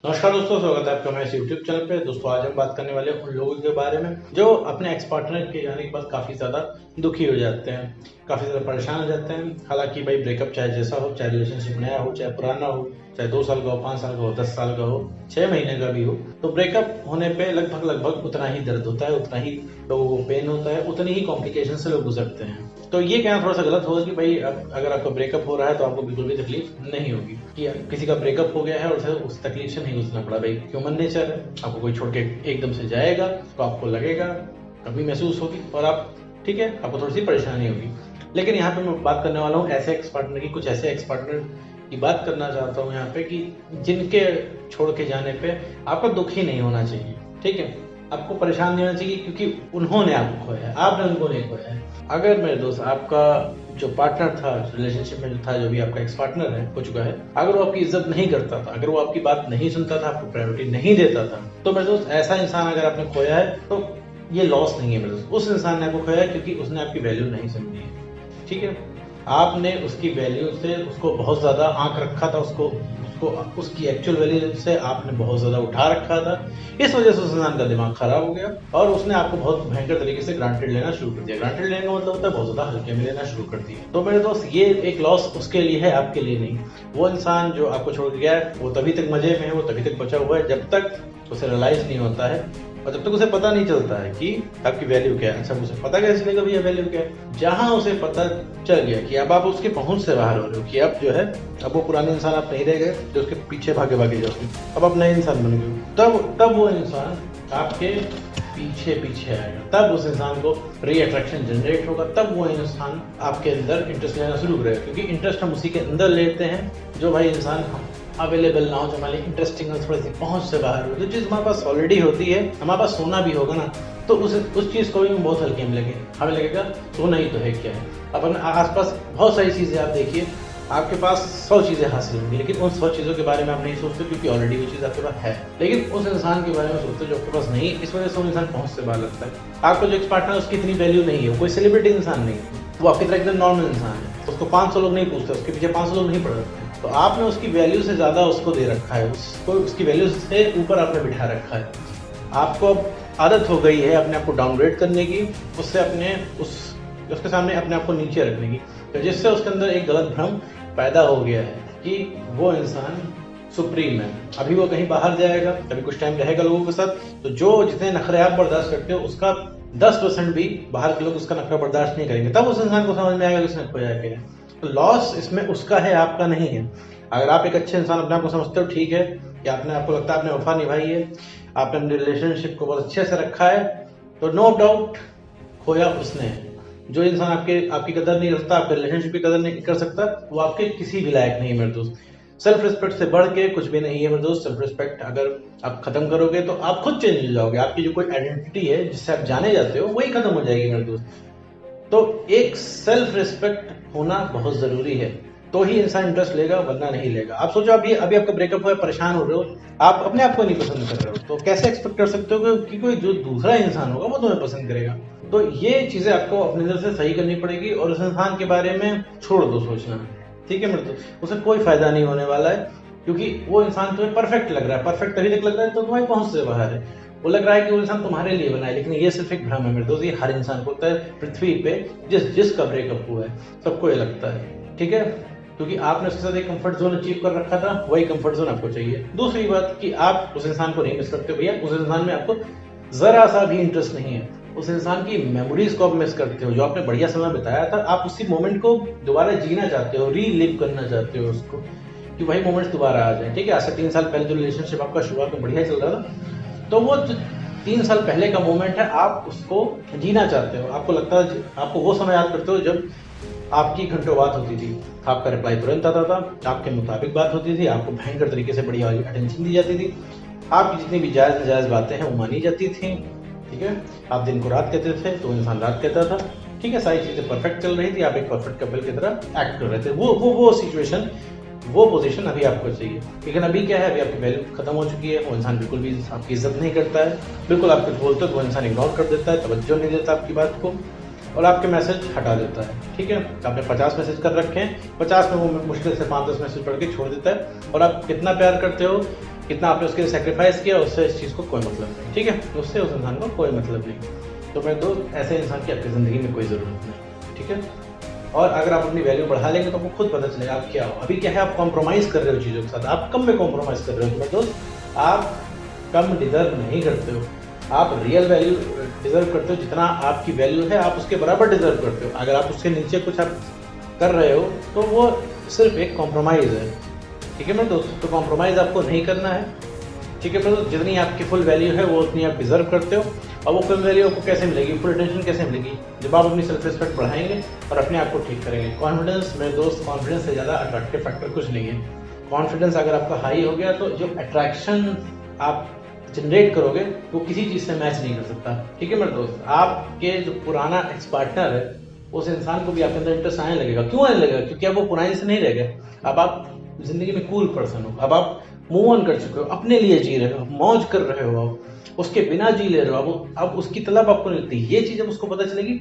नमस्कार दोस्तों, स्वागत है आपका मेरे यूट्यूब चैनल पे। दोस्तों आज हम बात करने वाले हैं उन लोगों के बारे में जो अपने एक्स पार्टनर के जाने के बाद काफ़ी ज़्यादा दुखी हो जाते हैं, काफ़ी ज़्यादा परेशान हो जाते हैं। हालांकि भाई ब्रेकअप चाहे जैसा हो, चाहे रिलेशनशिप नया हो, चाहे पुराना हो, चाहे 2 साल का हो, 5 साल का हो, 10 साल का हो, 6 महीने का भी हो, तो ब्रेकअप होने पे लगभग उतना ही दर्द होता है, उतना ही लोगों को पेन होता है, उतनी ही कॉम्प्लिकेशन से लोग गुजरते हैं। तो ये कहना थोड़ा सा गलत होगा कि भाई अगर आपका ब्रेकअप हो रहा है तो आपको बिल्कुल भी तकलीफ नहीं होगी कि किसी का ब्रेकअप हो गया है और उसे उस तकलीफ से नहीं गुजरना पड़ा। भाई ह्यूमन नेचर है, आपको कोई छोड़ के एकदम से जाएगा तो आपको लगेगा, कभी महसूस होगी और आप ठीक है, आपको थोड़ी सी परेशानी होगी। लेकिन यहाँ पे मैं बात करने वाला हूँ ऐसे एक्स पार्टनर की, कुछ ऐसे एक्स पार्टनर की बात करना चाहता हूँ यहाँ पे कि जिनके छोड़ के जाने पे आपका दुख ही नहीं होना चाहिए। ठीक है, आपको परेशान नहीं होना चाहिए क्योंकि उन्होंने आपको खोया है, आपने उनको नहीं खोया है। अगर मेरे दोस्त आपका जो पार्टनर था रिलेशनशिप में, जो था, जो भी आपका एक्स पार्टनर है, हो चुका है, अगर वो आपकी इज्जत नहीं करता था, अगर वो आपकी बात नहीं सुनता था, आपको प्रायोरिटी नहीं देता था, तो मेरे दोस्त ऐसा इंसान अगर आपने खोया है तो ये लॉस नहीं है मेरे दोस्त। उस इंसान ने आपको खोया है क्योंकि उसने आपकी वैल्यू नहीं समझी है। ठीक है, आपने उसकी वैल्यू से उसको बहुत ज्यादा आंक रखा था, उसको उसकी एक्चुअल वैल्यू से आपने बहुत ज्यादा उठा रखा था। इस वजह से उस इंसान का दिमाग खराब हो गया और उसने आपको बहुत भयंकर तरीके से ग्रांटेड लेना शुरू कर दिया। ग्रांटेड लेने का मतलब होता है बहुत ज्यादा हल्के में लेना शुरू कर दिया। तो मेरे दोस्त ये एक लॉस उसके लिए है, आपके लिए नहीं। वो इंसान जो आपको छोड़ गया है वो तभी तक मजे में है, वो तभी तक बचा हुआ है जब तक उसे रियलाइज नहीं होता है और जब तक उसे पता नहीं चलता है कि आपकी वैल्यू क्या है। अच्छा, उसे पता कैसे चलेगा भैया वैल्यू क्या है? जहां उसे पता चल गया कि अब आप उसके पहुंच से बाहर हो रहे हो, कि अब जो है, अब वो पुराने इंसान आप नहीं रह गए जो उसके पीछे भागे जाओगे, अब आप नए इंसान बन गए। तब वो इंसान आपके पीछे आएगा, तब उस इंसान को री अट्रैक्शन जनरेट होगा, तब वो इंसान आपके अंदर इंटरेस्ट लेना शुरू करेगा। क्योंकि इंटरेस्ट हम उसी के अंदर लेते हैं जो भाई इंसान अवेलेबल ना हो, जो हमारी इंटरेस्टिंग थोड़ी सी पहुंच से बाहर हो। जो चीज़ हमारे पास ऑलरेडी होती है, हमारे पास सोना भी होगा ना, तो उस चीज़ को भी बहुत हल्के में लगे, हमें लगेगा सोना ही तो है क्या है। अपन आसपास बहुत सारी चीज़ें आप देखिए, आपके पास 100 चीज़ें हासिल होंगी, लेकिन उन 100 चीज़ों के बारे में आप नहीं सोचते क्योंकि ऑलरेडी वो चीज़ आपके पास है। लेकिन उस इंसान के बारे में सोचते जो आपके पास नहीं, इस वजह से वो इंसान पहुंच से बाहर लगता है। आपका जो एक्स पार्टनर उसकी इतनी वैल्यू नहीं है, कोई सेलिब्रिटी इंसान नहीं है, वो आपकी तरह एकदम नॉर्मल इंसान है। उसको 500 लोग नहीं पूछते, उसके पीछे 500 लोग नहीं पड़ रहे। तो आपने उसकी वैल्यू से ज़्यादा उसको दे रखा है, उसको उसकी वैल्यू से ऊपर आपने बिठा रखा है। आपको अब आदत हो गई है अपने आप को डाउनग्रेड करने की, उससे उसके सामने अपने आप को नीचे रखने की, तो जिससे उसके अंदर एक गलत भ्रम पैदा हो गया है कि वो इंसान सुप्रीम है। अभी वो कहीं बाहर जाएगा, कभी कुछ टाइम रहेगा लोगों के साथ, तो जो जितने नखरे आप बर्दाश्त करते हो उसका 10% भी बाहर के लोग उसका नखरा बर्दाश्त नहीं करेंगे। तब उस इंसान को समझ में आएगा कि उसने खोया क्या है। तो लॉस इसमें उसका है, आपका नहीं है। अगर आप एक अच्छे इंसान अपने आप को समझते हो, ठीक है, कि आपको लगता है आपने वफा निभाई है, आपने अपने रिलेशनशिप को बहुत अच्छे से रखा है, तो नो डाउट खोया उसने है। जो इंसान आपकी कदर नहीं रखता, आपके रिलेशनशिप की कदर नहीं कर सकता, वो आपके किसी भी लायक नहीं है मेरे दोस्त। सेल्फ रिस्पेक्ट से बढ़ के कुछ भी नहीं है मेरे दोस्त। सेल्फ रिस्पेक्ट अगर आप खत्म करोगे तो आप खुद चेंज हो जाओगे। आपकी जो कोई आइडेंटिटी है जिससे आप जाने जाते हो वही खत्म हो जाएगी मेरे दोस्त। तो एक सेल्फ रिस्पेक्ट होना बहुत जरूरी है, तो ही इंसान इंटरेस्ट लेगा, वरना नहीं लेगा। आप सोचो अभी आपका ब्रेकअप हुआ है, परेशान हो रहे हो, आप अपने आप को नहीं पसंद कर रहे हो, तो कैसे एक्सपेक्ट कर सकते हो कि कोई जो दूसरा इंसान होगा वो तुम्हें पसंद करेगा? तो ये चीजें आपको अपने अंदर से सही करनी पड़ेगी और उस इंसान के बारे में छोड़ दो सोचना। ठीक है मेरे दोस्त, उसे कोई फायदा नहीं होने वाला है क्योंकि वो इंसान तुम्हें परफेक्ट लग रहा है। परफेक्ट तभी तक लग रहा है तो तुम्हारी पहुंच से बाहर है। वो लग रहा है कि वो इंसान तुम्हारे लिए बना है, लेकिन ये सिर्फ एक भ्रम है मेरे दोस्त। ये हर इंसान को होता है पृथ्वी पे, जिसका ब्रेकअप हुआ है सबको ये लगता है। ठीक है, क्योंकि आपने उसके साथ एक कंफर्ट जोन अचीव कर रखा था, वही कंफर्ट जोन आपको चाहिए। दूसरी बात कि आप उस इंसान को नहीं मिस करते भैया, उस इंसान में आपको जरा सा भी इंटरेस्ट नहीं है। उस इंसान की मेमोरीज को आप मिस करते हो, जो आपने बढ़िया समय बिताया था। आप उसी मोमेंट को दोबारा जीना चाहते हो, रीलिव करना चाहते हो उसको, कि वही मोमेंट्स दोबारा आ जाए। ठीक है, आज से 3 साल पहले जो रिलेशनशिप आपका शुरुआत में बढ़िया चल रहा था, तो वो 3 साल पहले का मोमेंट है, आप उसको जीना चाहते हो। आपको लगता है, आपको वो समय याद करते हो जब आपकी घंटों बात होती थी, आपका रिप्लाई तुरंत आता था, आपके मुताबिक बात होती थी, आपको भयंकर तरीके से बढ़िया वाली अटेंशन दी जाती थी, आपकी जितनी भी जायज़ नाजायज़ बातें हैं वो मानी जाती थी। ठीक है, आप दिन को रात कहते थे तो इंसान रात कहता था। ठीक है, सारी चीज़ें परफेक्ट चल रही थी, आप एक परफेक्ट कपल की तरह एक्ट कर रहे थे। वो सिचुएशन, वो पोजीशन अभी आपको चाहिए। लेकिन अभी क्या है, अभी आपकी वैल्यू खत्म हो चुकी है। वो इंसान बिल्कुल भी आपकी इज्जत नहीं करता है, बिल्कुल आप कुछ बोलते हो तो वो इंसान इग्नोर कर देता है, तवज्जो नहीं देता आपकी बात को और आपके मैसेज हटा देता है। ठीक है, आपने 50 मैसेज कर रखे हैं, 50 में वो मुश्किल से 5-10 मैसेज पढ़ के छोड़ देता है। और आप कितना प्यार करते हो कितना आपने उसके लिए सेक्रीफाइस किया, उससे इस चीज़ को कोई मतलब नहीं, ठीक है, उससे उस इंसान को कोई मतलब नहीं। तो मेरे दोस्त, ऐसे इंसान की आपकी ज़िंदगी में कोई ज़रूरत नहीं, ठीक है। और अगर आप अपनी वैल्यू बढ़ा लेंगे तो आपको खुद पता चलेगा आप क्या हो। अभी क्या है, आप कॉम्प्रोमाइज़ कर रहे हो चीज़ों के साथ, आप कम में कॉम्प्रोमाइज़ कर रहे हो। तो मेरे दोस्त, आप कम डिज़र्व नहीं करते हो, आप रियल वैल्यू डिज़र्व करते हो। जितना आपकी वैल्यू है आप उसके बराबर डिज़र्व करते हो। अगर आप उसके नीचे कुछ आप कर रहे हो तो वो सिर्फ एक कॉम्प्रोमाइज़ है, ठीक है मेरे दोस्त। तो कॉम्प्रोमाइज़ आपको नहीं करना है, ठीक है मेरे दोस्त। जितनी आपकी फुल वैल्यू है वो उतनी आप डिज़र्व करते हो। और वो फुल वैल्यू आपको कैसे मिलेगी, फुल अटेंशन कैसे मिलेगी, जब आप अपनी सेल्फ रिस्पेक्ट बढ़ाएंगे और अपने आप को ठीक करेंगे। कॉन्फिडेंस मेरे दोस्त, कॉन्फिडेंस से ज़्यादा अट्रैक्टिव फैक्टर कुछ नहीं है। कॉन्फिडेंस अगर आपका हाई हो गया तो जो अट्रैक्शन आप जनरेट करोगे वो किसी चीज़ से मैच नहीं कर सकता, ठीक है मेरे दोस्त। आपके जो पुराना एक्स पार्टनर है उस इंसान को भी आपके अंदर इंटरेस्ट आने लगेगा। क्यों आने लगेगा? क्योंकि अब वो पुराने से नहीं रह गए। अब आप जिंदगी में कूल पर्सन हो, अब आप मूव ऑन कर चुके हो, अपने लिए जी रहे हो, मौज कर रहे हो, आप उसके बिना जी ले रहे हो, अब उसकी तलब आपको नहीं लगती। ये चीज़ जब उसको पता चलेगी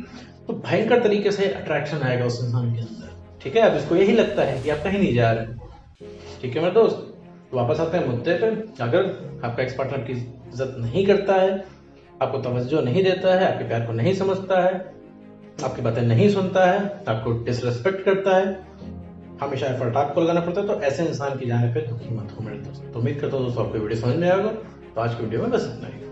तो भयंकर तरीके से अट्रैक्शन आएगा उस इंसान के अंदर, ठीक है। अब इसको यही लगता है कि आप कहीं नहीं जा रहे, ठीक है मेरे दोस्त। तो वापस आते हैं मुद्दे पे। अगर आपका एक्स पार्टनर की इज्जत नहीं करता है, आपको तवज्जो नहीं देता है, आपके प्यार को नहीं समझता है, आपकी बातें नहीं सुनता है, आपको डिसरेस्पेक्ट करता है, हमेशा एफर्ट आपको लगाना पड़ता है, तो ऐसे इंसान की जाने पे दुखी मत हो मेरे दोस्त। तो उम्मीद करता हूँ दोस्तों आपको वीडियो समझ में आएगा। तो आज की वीडियो में बस इतना ही।